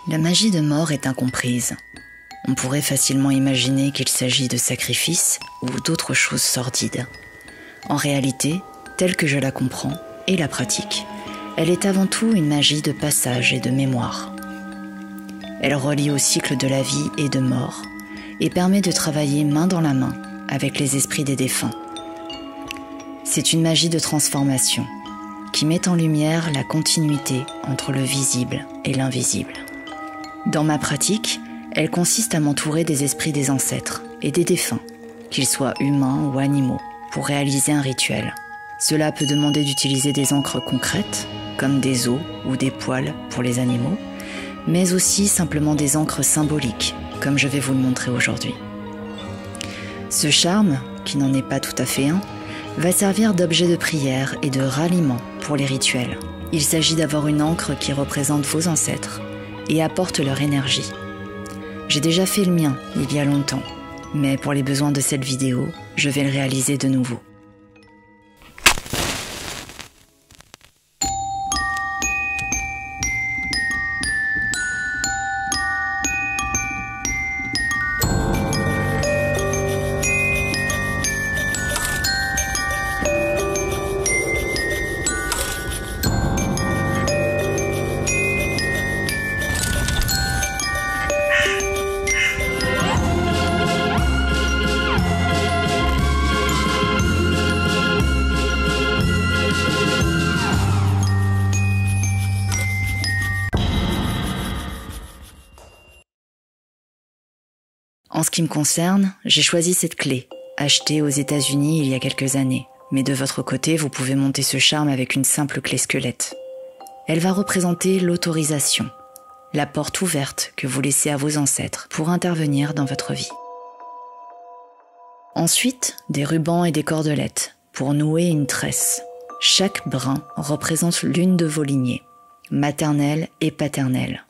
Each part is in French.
La magie de mort est incomprise. On pourrait facilement imaginer qu'il s'agit de sacrifices ou d'autres choses sordides. En réalité, telle que je la comprends et la pratique, elle est avant tout une magie de passage et de mémoire. Elle relie au cycle de la vie et de mort et permet de travailler main dans la main avec les esprits des défunts. C'est une magie de transformation qui met en lumière la continuité entre le visible et l'invisible. Dans ma pratique, elle consiste à m'entourer des esprits des ancêtres et des défunts, qu'ils soient humains ou animaux, pour réaliser un rituel. Cela peut demander d'utiliser des encres concrètes, comme des os ou des poils pour les animaux, mais aussi simplement des encres symboliques, comme je vais vous le montrer aujourd'hui. Ce charme, qui n'en est pas tout à fait un, va servir d'objet de prière et de ralliement pour les rituels. Il s'agit d'avoir une encre qui représente vos ancêtres et apporte leur énergie. J'ai déjà fait le mien il y a longtemps, mais pour les besoins de cette vidéo, je vais le réaliser de nouveau. En ce qui me concerne, j'ai choisi cette clé, achetée aux États-Unis il y a quelques années. Mais de votre côté, vous pouvez monter ce charme avec une simple clé squelette. Elle va représenter l'autorisation, la porte ouverte que vous laissez à vos ancêtres pour intervenir dans votre vie. Ensuite, des rubans et des cordelettes pour nouer une tresse. Chaque brin représente l'une de vos lignées, maternelle et paternelle.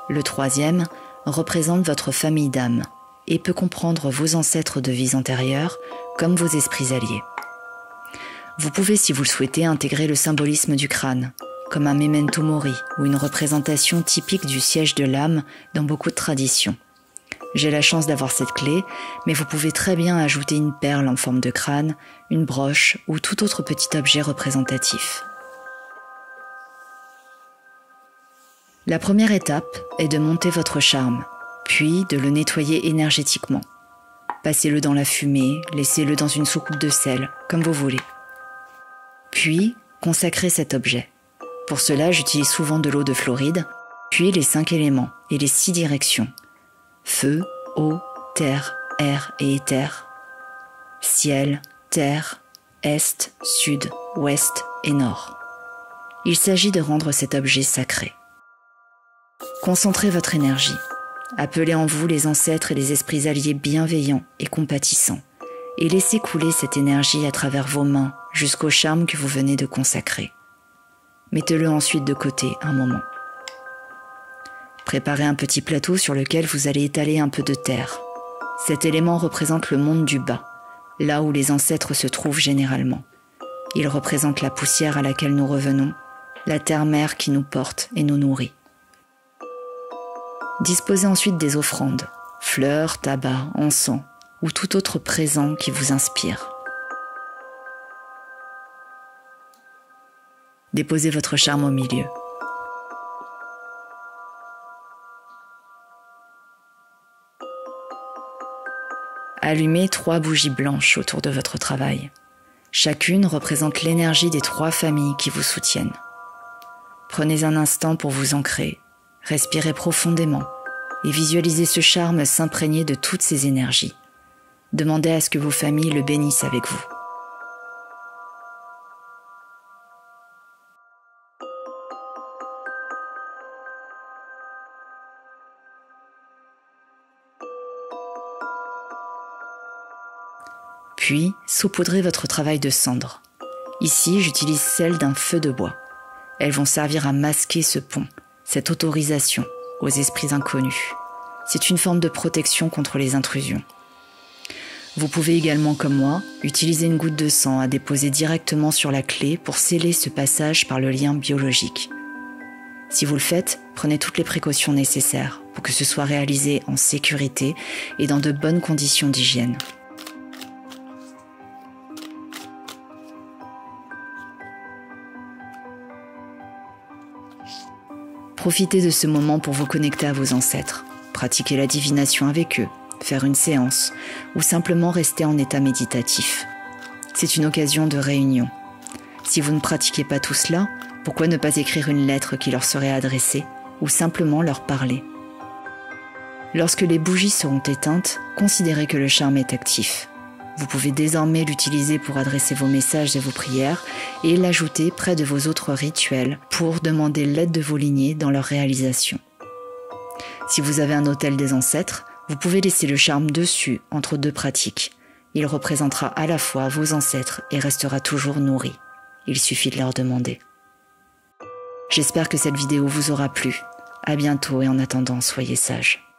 Le troisième représente votre famille d'âme et peut comprendre vos ancêtres de vies antérieures comme vos esprits alliés. Vous pouvez, si vous le souhaitez, intégrer le symbolisme du crâne, comme un memento mori ou une représentation typique du siège de l'âme dans beaucoup de traditions. J'ai la chance d'avoir cette clé, mais vous pouvez très bien ajouter une perle en forme de crâne, une broche ou tout autre petit objet représentatif. La première étape est de monter votre charme, puis de le nettoyer énergétiquement. Passez-le dans la fumée, laissez-le dans une soucoupe de sel, comme vous voulez. Puis, consacrez cet objet. Pour cela, j'utilise souvent de l'eau de Floride, puis les 5 éléments et les 6 directions. Feu, eau, terre, air et éther. Ciel, terre, est, sud, ouest et nord. Il s'agit de rendre cet objet sacré. Concentrez votre énergie. Appelez en vous les ancêtres et les esprits alliés bienveillants et compatissants, et laissez couler cette énergie à travers vos mains jusqu'au charme que vous venez de consacrer. Mettez-le ensuite de côté un moment. Préparez un petit plateau sur lequel vous allez étaler un peu de terre. Cet élément représente le monde du bas, là où les ancêtres se trouvent généralement. Il représente la poussière à laquelle nous revenons, la terre-mère qui nous porte et nous nourrit. Disposez ensuite des offrandes, fleurs, tabac, encens ou tout autre présent qui vous inspire. Déposez votre charme au milieu. Allumez 3 bougies blanches autour de votre travail. Chacune représente l'énergie des 3 familles qui vous soutiennent. Prenez un instant pour vous ancrer. Respirez profondément et visualisez ce charme s'imprégner de toutes ces énergies. Demandez à ce que vos familles le bénissent avec vous. Puis, saupoudrez votre travail de cendres. Ici, j'utilise celle d'un feu de bois. Elles vont servir à masquer ce pont, cette autorisation aux esprits inconnus. C'est une forme de protection contre les intrusions. Vous pouvez également, comme moi, utiliser une goutte de sang à déposer directement sur la clé pour sceller ce passage par le lien biologique. Si vous le faites, prenez toutes les précautions nécessaires pour que ce soit réalisé en sécurité et dans de bonnes conditions d'hygiène. Profitez de ce moment pour vous connecter à vos ancêtres, pratiquer la divination avec eux, faire une séance ou simplement rester en état méditatif. C'est une occasion de réunion. Si vous ne pratiquez pas tout cela, pourquoi ne pas écrire une lettre qui leur serait adressée ou simplement leur parler? Lorsque les bougies seront éteintes, considérez que le charme est actif. Vous pouvez désormais l'utiliser pour adresser vos messages et vos prières et l'ajouter près de vos autres rituels pour demander l'aide de vos lignées dans leur réalisation. Si vous avez un autel des ancêtres, vous pouvez laisser le charme dessus entre deux pratiques. Il représentera à la fois vos ancêtres et restera toujours nourri. Il suffit de leur demander. J'espère que cette vidéo vous aura plu. À bientôt et en attendant, soyez sages.